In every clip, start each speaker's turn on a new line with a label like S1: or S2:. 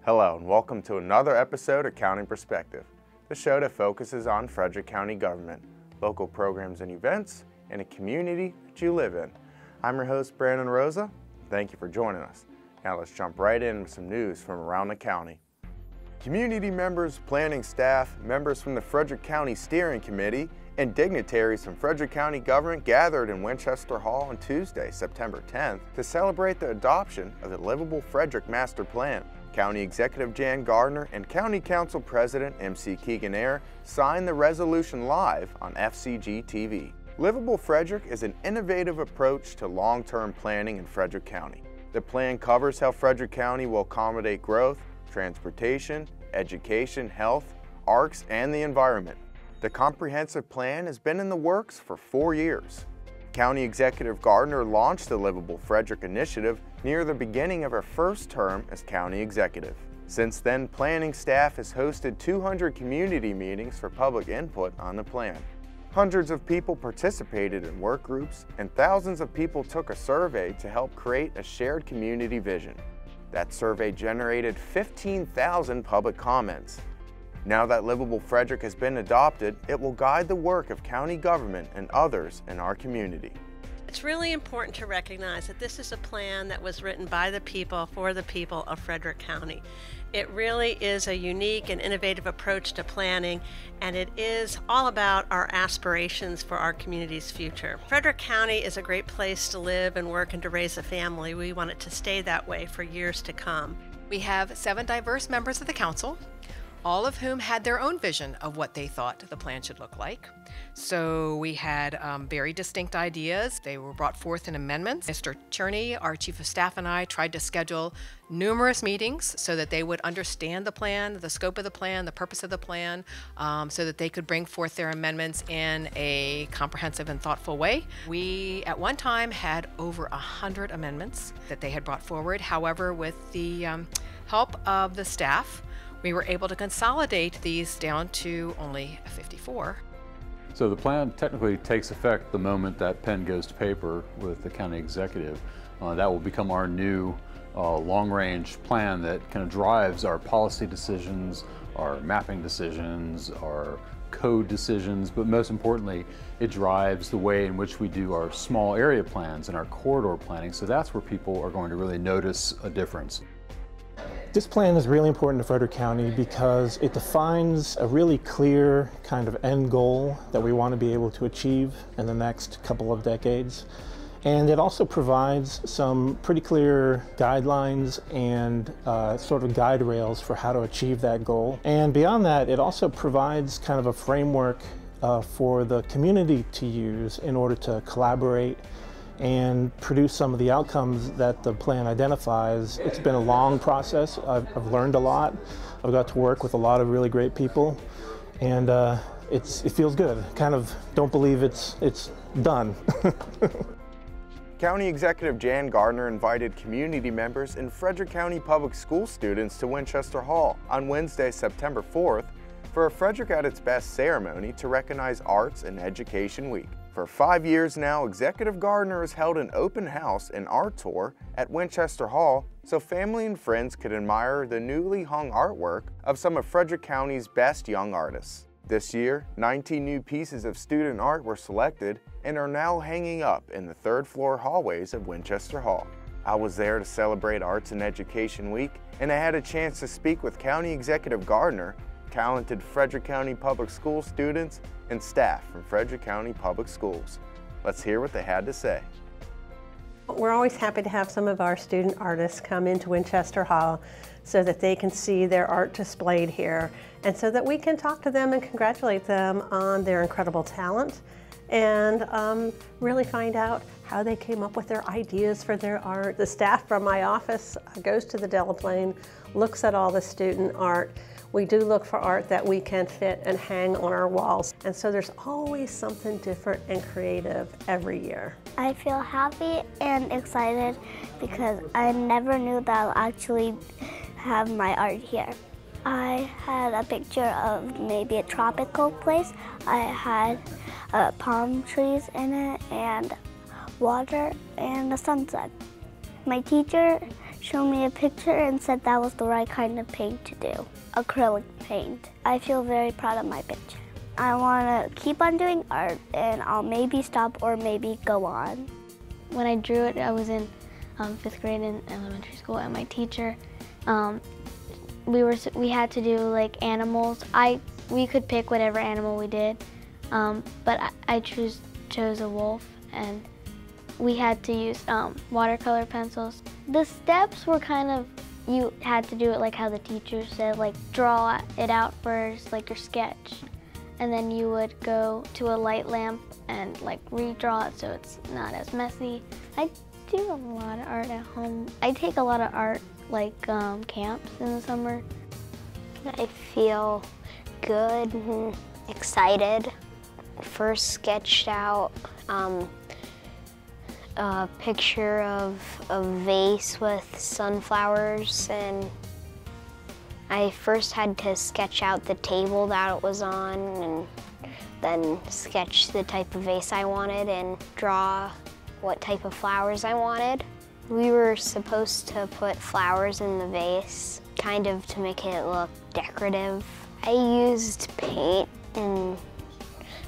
S1: Hello and welcome to another episode of County Perspective, the show that focuses on Frederick County government, local programs and events, and a community that you live in. I'm your host, Rosa. Thank you for joining us. Now let's jump right in with some news from around the county. Community members, planning staff, members from the Frederick County Steering Committee, and dignitaries from Frederick County government gathered in Winchester Hall on Tuesday, September 10th, to celebrate the adoption of the Livable Frederick Master Plan. County Executive Jan Gardner and County Council President MC Keegan-Air signed the resolution live on FCG-TV. Livable Frederick is an innovative approach to long-term planning in Frederick County. The plan covers how Frederick County will accommodate growth, transportation, education, health, arts, and the environment. The comprehensive plan has been in the works for 4 years. County Executive Gardner launched the Livable Frederick initiative near the beginning of her first term as County Executive. Since then, planning staff has hosted 200 community meetings for public input on the plan. Hundreds of people participated in work groups, and thousands of people took a survey to help create a shared community vision. That survey generated 15,000 public comments. Now that Livable Frederick has been adopted, it will guide the work of county government and others in our community.
S2: It's really important to recognize that this is a plan that was written by the people for the people of Frederick County. It really is a unique and innovative approach to planning, and it is all about our aspirations for our community's future. Frederick County is a great place to live and work and to raise a family. We want it to stay that way for years to come.
S3: We have 7 diverse members of the council, all of whom had their own vision of what they thought the plan should look like. So we had very distinct ideas. They were brought forth in amendments. Mr. Cherney, our chief of staff, and I tried to schedule numerous meetings so that they would understand the plan, the scope of the plan, the purpose of the plan, so that they could bring forth their amendments in a comprehensive and thoughtful way. We, at one time, had over 100 amendments that they had brought forward. However, with the help of the staff, we were able to consolidate these down to only 54.
S4: So the plan technically takes effect the moment that pen goes to paper with the county executive. That will become our new long-range plan that kind of drives our policy decisions, our mapping decisions, our code decisions, but most importantly, it drives the way in which we do our small area plans and our corridor planning. So that's where people are going to really notice a difference.
S5: This plan is really important to Frederick County because it defines a really clear kind of end goal that we want to be able to achieve in the next couple of decades. And it also provides some pretty clear guidelines and sort of guide rails for how to achieve that goal. And beyond that, it also provides kind of a framework for the community to use in order to collaborate and produce some of the outcomes that the plan identifies. It's been a long process. I've learned a lot. I've got to work with a lot of really great people, and it feels good. Kind of don't believe it's done.
S1: County Executive Jan Gardner invited community members and Frederick County Public School students to Winchester Hall on Wednesday, September 4th for a Frederick at its Best ceremony to recognize Arts and Education Week. For 5 years now, Executive Gardner has held an open house and art tour at Winchester Hall so family and friends could admire the newly hung artwork of some of Frederick County's best young artists. This year, 19 new pieces of student art were selected and are now hanging up in the 3rd floor hallways of Winchester Hall. I was there to celebrate Arts and Education Week, and I had a chance to speak with County Executive Gardner, talented Frederick County Public School students, and staff from Frederick County Public Schools. Let's hear what they had to say.
S2: We're always happy to have some of our student artists come into Winchester Hall so that they can see their art displayed here and so that we can talk to them and congratulate them on their incredible talent and really find out how they came up with their ideas for their art. The staff from my office goes to the Delaplane, looks at all the student art. We do look for art that we can fit and hang on our walls. And so there's always something different and creative every year.
S6: I feel happy and excited because I never knew that I'll actually have my art here. I had a picture of maybe a tropical place. I had palm trees in it and water and a sunset. My teacher showed me a picture and said that was the right kind of paint to do, acrylic paint. I feel very proud of my picture. I want to keep on doing art, and I'll maybe stop or maybe go on.
S7: When I drew it, I was in 5th grade in elementary school, and my teacher, we had to do like animals. We could pick whatever animal we did, but I chose a wolf, and we had to use watercolor pencils. The steps were kind of, you had to do it like how the teacher said, like draw it out first, like your sketch. And then you would go to a light lamp and like redraw it so it's not as messy. I do a lot of art at home. I take a lot of art like camps in the summer.
S8: I feel good and excited. First sketched out a picture of a vase with sunflowers, and I first had to sketch out the table that it was on and then sketch the type of vase I wanted and draw what type of flowers I wanted. We were supposed to put flowers in the vase, kind of to make it look decorative. I used paint and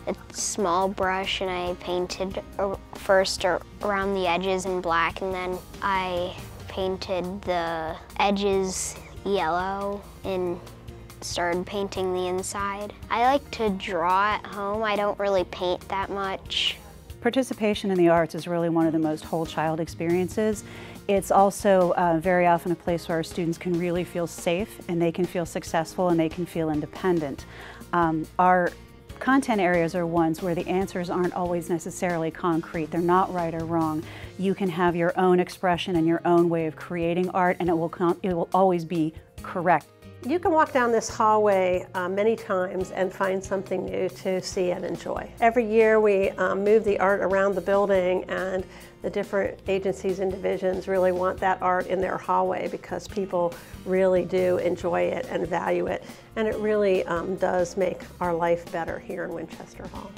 S8: a small brush, and I painted first around the edges in black, and then I painted the edges yellow and started painting the inside. I like to draw at home. I don't really paint that much.
S9: Participation in the arts is really one of the most whole child experiences. It's also very often a place where our students can really feel safe, and they can feel successful, and they can feel independent. Our content areas are ones where the answers aren't always necessarily concrete. They're not right or wrong. You can have your own expression and your own way of creating art, and it will always be correct.
S2: You can walk down this hallway many times and find something new to see and enjoy. Every year we move the art around the building, and the different agencies and divisions really want that art in their hallway because people really do enjoy it and value it. And it really does make our life better here in Winchester Hall.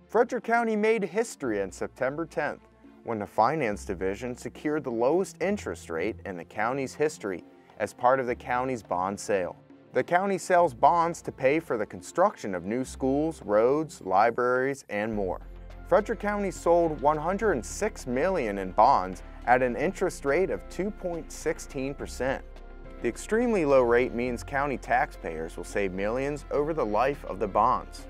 S1: Frederick County made history on September 10th when the Finance Division secured the lowest interest rate in the county's history as part of the county's bond sale. The county sells bonds to pay for the construction of new schools, roads, libraries, and more. Frederick County sold $106 million in bonds at an interest rate of 2.16%. The extremely low rate means county taxpayers will save millions over the life of the bonds.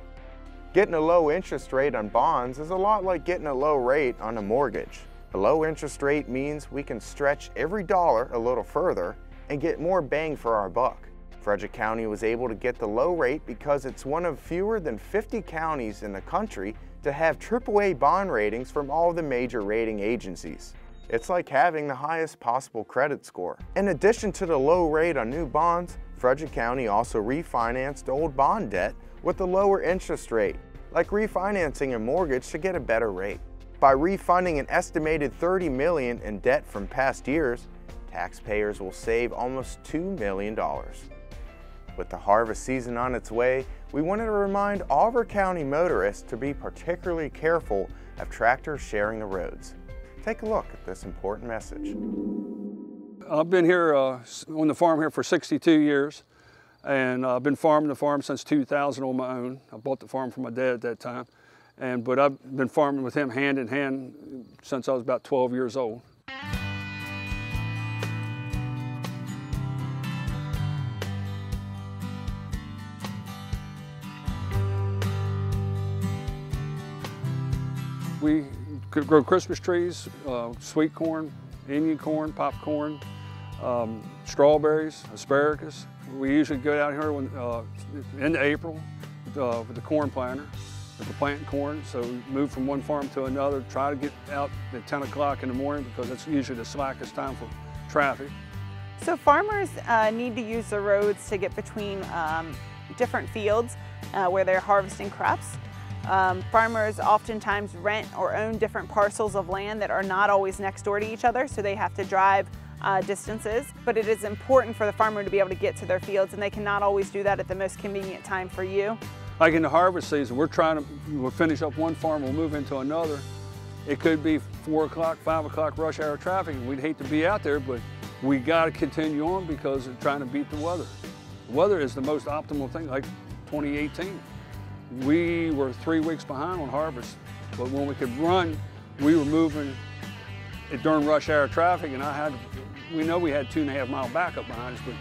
S1: Getting a low interest rate on bonds is a lot like getting a low rate on a mortgage. A low interest rate means we can stretch every dollar a little further and get more bang for our buck. Frederick County was able to get the low rate because it's one of fewer than 50 counties in the country to have AAA bond ratings from all the major rating agencies. It's like having the highest possible credit score. In addition to the low rate on new bonds, Frederick County also refinanced old bond debt with a lower interest rate, like refinancing a mortgage to get a better rate. By refunding an estimated $30 million in debt from past years, taxpayers will save almost $2 million. With the harvest season on its way, we wanted to remind all of our county motorists to be particularly careful of tractors sharing the roads. Take a look at this important message.
S10: I've been here on the farm here for 62 years, and I've been farming the farm since 2000 on my own. I bought the farm from my dad at that time, but I've been farming with him hand in hand since I was about 12 years old. We could grow Christmas trees, sweet corn, Indian corn, popcorn, strawberries, asparagus. We usually go out here in April with the corn planter, with the planting corn. So we move from one farm to another, try to get out at 10 o'clock in the morning because that's usually the slackest time for traffic.
S11: So farmers need to use the roads to get between different fields where they're harvesting crops. Farmers oftentimes rent or own different parcels of land that are not always next door to each other, so they have to drive distances. But it is important for the farmer to be able to get to their fields, and they cannot always do that at the most convenient time for you.
S10: Like in the harvest season, we'll finish up one farm, we'll move into another. It could be 4 o'clock, 5 o'clock rush hour traffic, and we'd hate to be out there, but we got to continue on because of trying to beat the weather. The weather is the most optimal thing, like 2018. We were 3 weeks behind on harvest, but when we could run, we were moving during rush hour traffic, and we know we had 2.5 mile backup behind us, but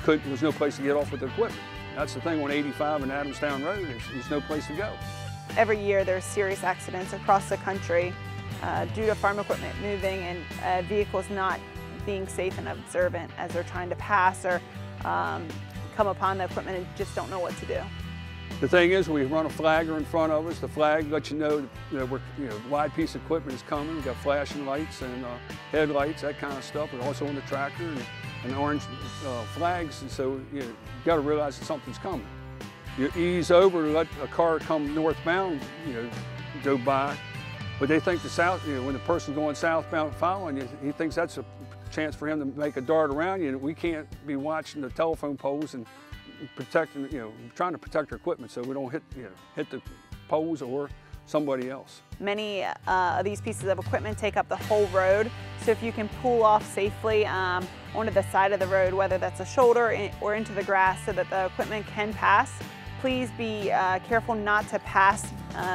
S10: there was no place to get off with the equipment. That's the thing on 85 and Adamstown Road, there's no place to go.
S11: Every year there's serious accidents across the country due to farm equipment moving and vehicles not being safe and observant as they're trying to pass or come upon the equipment and just don't know what to do.
S10: The thing is, we run a flagger in front of us. The flag lets you know that wide piece of equipment is coming. We've got flashing lights and headlights, that kind of stuff, but also on the tractor and orange flags. And so you got to realize that something's coming. You ease over to let a car come northbound, go by, but they think when the person's going southbound following you, he thinks that's a chance for him to make a dart around you. We can't be watching the telephone poles and protecting, trying to protect our equipment so we don't hit the poles or somebody else.
S11: Many of these pieces of equipment take up the whole road, so if you can pull off safely onto the side of the road, whether that's a shoulder or into the grass so that the equipment can pass, please be careful not to pass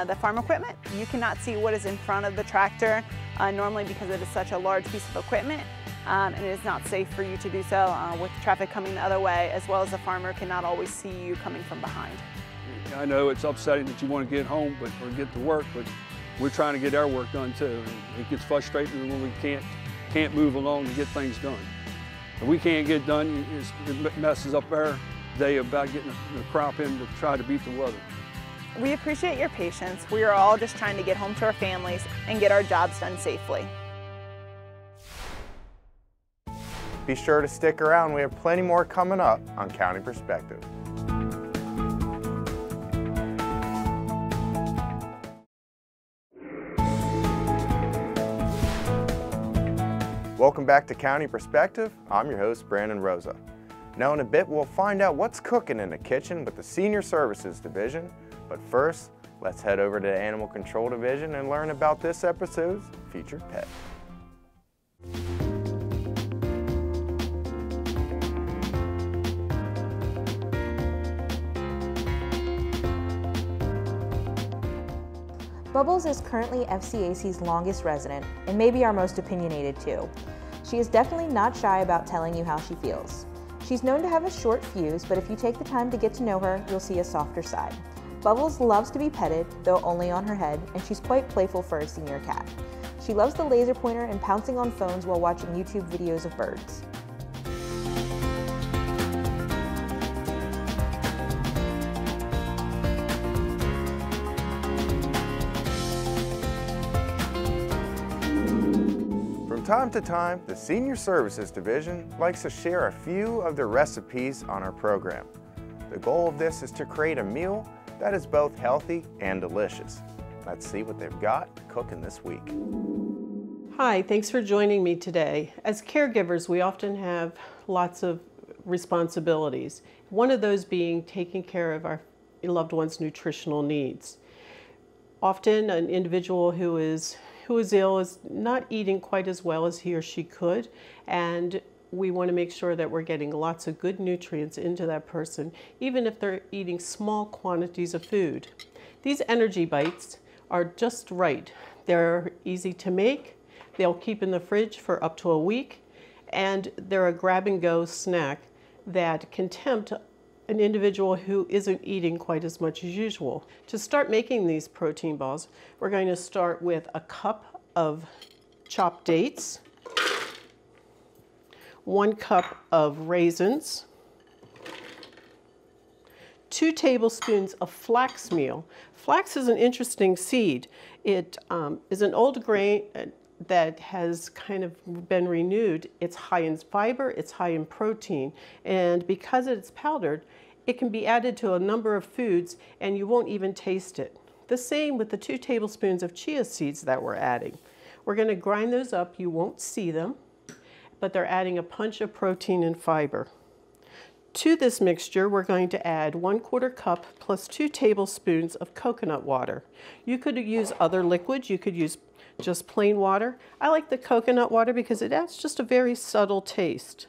S11: the farm equipment. You cannot see what is in front of the tractor normally because it is such a large piece of equipment. And it is not safe for you to do so with traffic coming the other way, as well as the farmer cannot always see you coming from behind.
S10: I know it's upsetting that you want to get home or get to work, but we're trying to get our work done too. And it gets frustrating when we can't move along to get things done. If we can't get done, it messes up our day about getting the crop in to try to beat the weather.
S11: We appreciate your patience. We are all just trying to get home to our families and get our jobs done safely.
S1: Be sure to stick around. We have plenty more coming up on County Perspective. Welcome back to County Perspective. I'm your host, Brandon Rosa. Now in a bit, we'll find out what's cooking in the kitchen with the Senior Services Division. But first, let's head over to the Animal Control Division and learn about this episode's featured pet.
S12: Bubbles is currently FCAC's longest resident and maybe our most opinionated too. She is definitely not shy about telling you how she feels. She's known to have a short fuse, but if you take the time to get to know her, you'll see a softer side. Bubbles loves to be petted, though only on her head, and she's quite playful for a senior cat. She loves the laser pointer and pouncing on phones while watching YouTube videos of birds.
S1: From time to time, the Senior Services Division likes to share a few of their recipes on our program. The goal of this is to create a meal that is both healthy and delicious. Let's see what they've got cooking this week.
S13: Hi, thanks for joining me today. As caregivers, we often have lots of responsibilities. One of those being taking care of our loved one's nutritional needs. Often an individual who is ill is not eating quite as well as he or she could, and we want to make sure that we're getting lots of good nutrients into that person, even if they're eating small quantities of food. These energy bites are just right. They're easy to make, they'll keep in the fridge for up to a week, and they're a grab-and-go snack that can tempt an individual who isn't eating quite as much as usual. To start making these protein balls, we're going to start with a cup of chopped dates, 1 cup of raisins, 2 tablespoons of flax meal. Flax is an interesting seed. It is an old grain that has kind of been renewed. It's high in fiber, it's high in protein, and because it's powdered, it can be added to a number of foods and you won't even taste it. The same with the 2 tablespoons of chia seeds that we're adding. We're going to grind those up. You won't see them, but they're adding a punch of protein and fiber. To this mixture, we're going to add 1/4 cup plus 2 tablespoons of coconut water. You could use other liquids. You could use just plain water. I like the coconut water because it adds just a very subtle taste.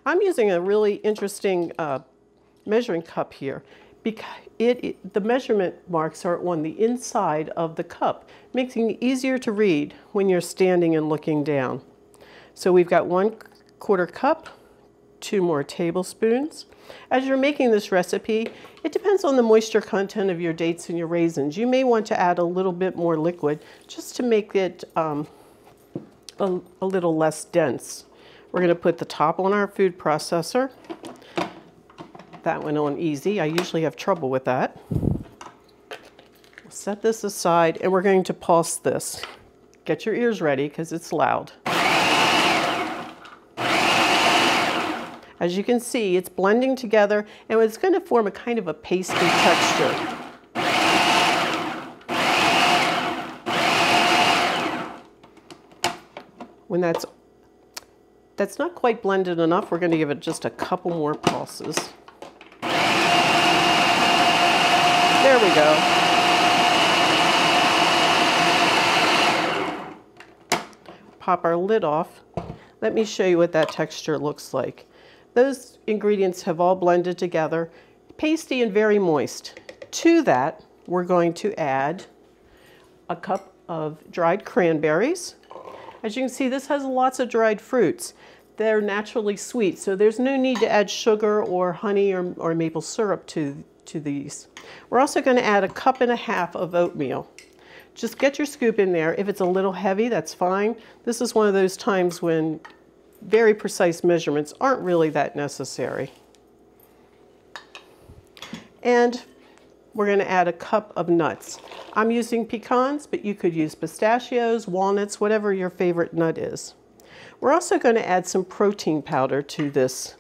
S13: I'm using a really interesting measuring cup here because the measurement marks are on the inside of the cup, making it easier to read when you're standing and looking down. So we've got 1/4 cup, 2 more tablespoons. As you're making this recipe, it depends on the moisture content of your dates and your raisins. You may want to add a little bit more liquid just to make it a little less dense. We're going to put the top on our food processor. That went on easy. I usually have trouble with that. Set this aside and we're going to pulse this. Get your ears ready because it's loud. As you can see, it's blending together and it's going to form a kind of a pasty texture. When that's not quite blended enough, we're going to give it just a couple more pulses. There we go. Pop our lid off. Let me show you what that texture looks like. Those ingredients have all blended together, pasty and very moist. To that, we're going to add a cup of dried cranberries. As you can see, this has lots of dried fruits. They're naturally sweet, so there's no need to add sugar or honey or maple syrup to these. We're also going to add 1.5 cups of oatmeal. Just get your scoop in there. If it's a little heavy, that's fine. This is one of those times when very precise measurements aren't really that necessary. And we're going to add 1 cup of nuts. I'm using pecans, but you could use pistachios, walnuts, whatever your favorite nut is. We're also going to add some protein powder to this.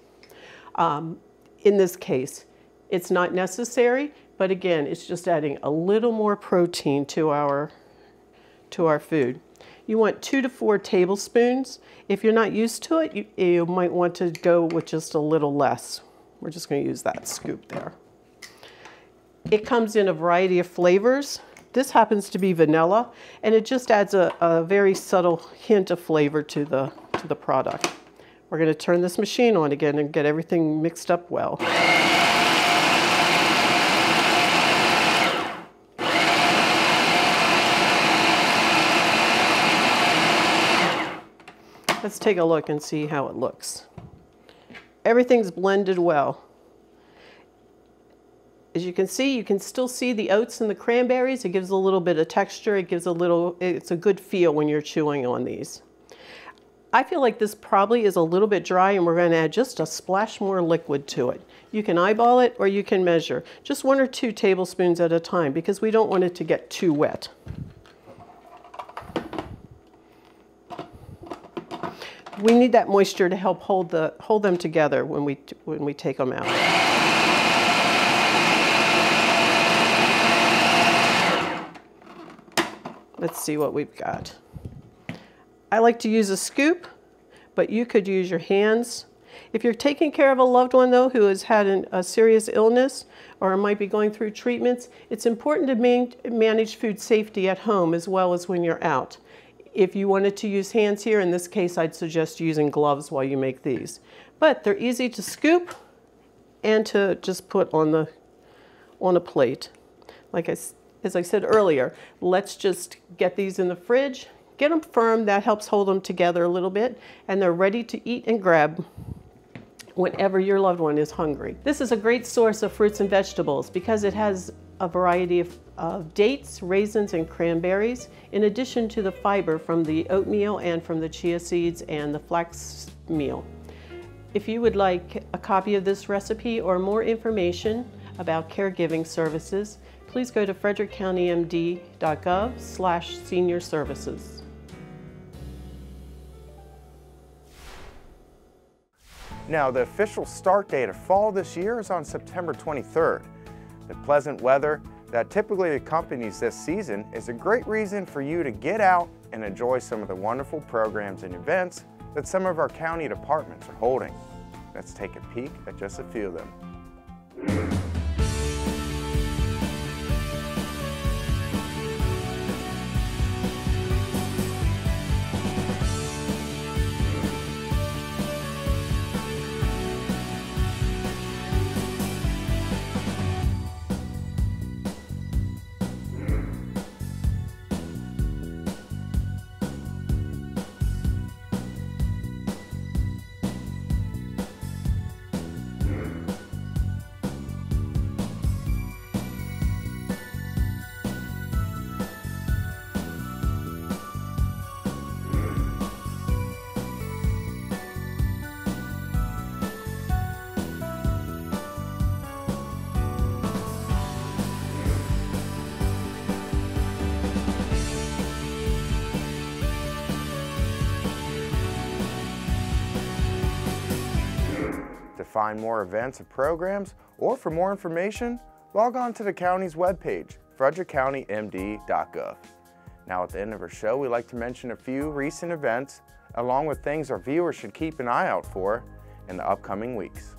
S13: In this case, it's not necessary, but again, it's just adding a little more protein to our food. You want 2 to 4 tablespoons. If you're not used to it, you might want to go with just a little less. We're just going to use that scoop there. It comes in a variety of flavors. This happens to be vanilla, and it just adds a very subtle hint of flavor to the product. We're going to turn this machine on again and get everything mixed up well. Let's take a look and see how it looks. Everything's blended well. As you can still see the oats and the cranberries. It gives a little bit of texture. It's a good feel when you're chewing on these. I feel like this probably is a little bit dry and we're going to add just a splash more liquid to it. You can eyeball it or you can measure. Just 1 or 2 tablespoons at a time because we don't want it to get too wet. We need that moisture to help hold them together when we take them out. Let's see what we've got. I like to use a scoop, but you could use your hands. If you're taking care of a loved one though who has had a serious illness or might be going through treatments, it's important to manage food safety at home as well as when you're out. If you wanted to use hands here, in this case, I'd suggest using gloves while you make these. But they're easy to scoop and to just put on a plate. As I said earlier, let's just get these in the fridge, get them firm. That helps hold them together a little bit, and they're ready to eat and grab whenever your loved one is hungry. This is a great source of fruits and vegetables because it has a variety of dates, raisins, and cranberries, in addition to the fiber from the oatmeal and from the chia seeds and the flax meal. If you would like a copy of this recipe or more information about caregiving services, please go to frederickcountymd.gov/senior services.
S1: Now, the official start date of fall this year is on September 23rd. The pleasant weather that typically accompanies this season is a great reason for you to get out and enjoy some of the wonderful programs and events that some of our county departments are holding. Let's take a peek at just a few of them. To find more events and programs, or for more information, log on to the county's webpage, frederickcountymd.gov. Now at the end of our show, we like to mention a few recent events, along with things our viewers should keep an eye out for in the upcoming weeks.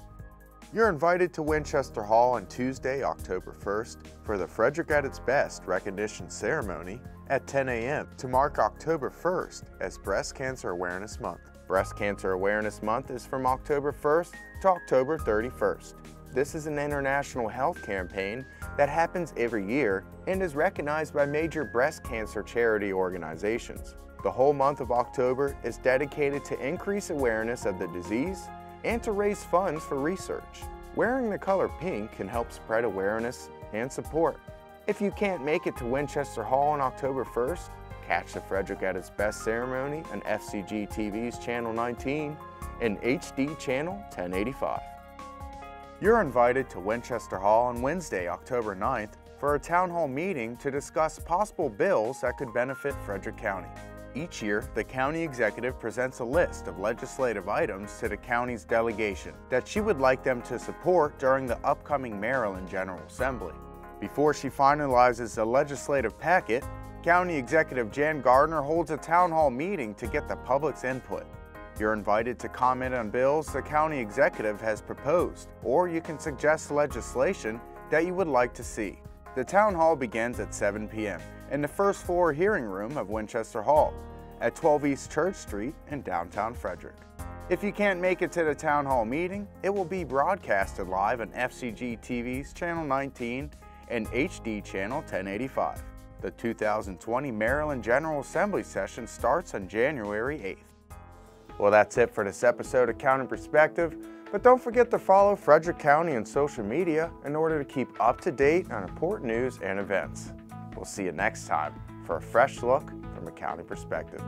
S1: You're invited to Winchester Hall on Tuesday, October 1st for the Frederick at its Best recognition ceremony at 10 a.m. to mark October 1st as Breast Cancer Awareness Month. Breast Cancer Awareness Month is from October 1st to October 31st. This is an international health campaign that happens every year and is recognized by major breast cancer charity organizations. The whole month of October is dedicated to increase awareness of the disease and to raise funds for research. Wearing the color pink can help spread awareness and support. If you can't make it to Winchester Hall on October 1st, catch the Frederick at its Best ceremony on FCG-TV's Channel 19 and HD Channel 1085. You're invited to Winchester Hall on Wednesday, October 9th for a town hall meeting to discuss possible bills that could benefit Frederick County. Each year, the county executive presents a list of legislative items to the county's delegation that she would like them to support during the upcoming Maryland General Assembly. Before she finalizes the legislative packet, County Executive Jan Gardner holds a town hall meeting to get the public's input. You're invited to comment on bills the county executive has proposed, or you can suggest legislation that you would like to see. The town hall begins at 7 p.m. in the first floor hearing room of Winchester Hall at 12 East Church Street in downtown Frederick. If you can't make it to the town hall meeting, it will be broadcasted live on FCG-TV's Channel 19 and HD Channel 1085. The 2020 Maryland General Assembly session starts on January 8th. Well, that's it for this episode of County Perspective, but don't forget to follow Frederick County on social media in order to keep up to date on important news and events. We'll see you next time for a fresh look from a county perspective.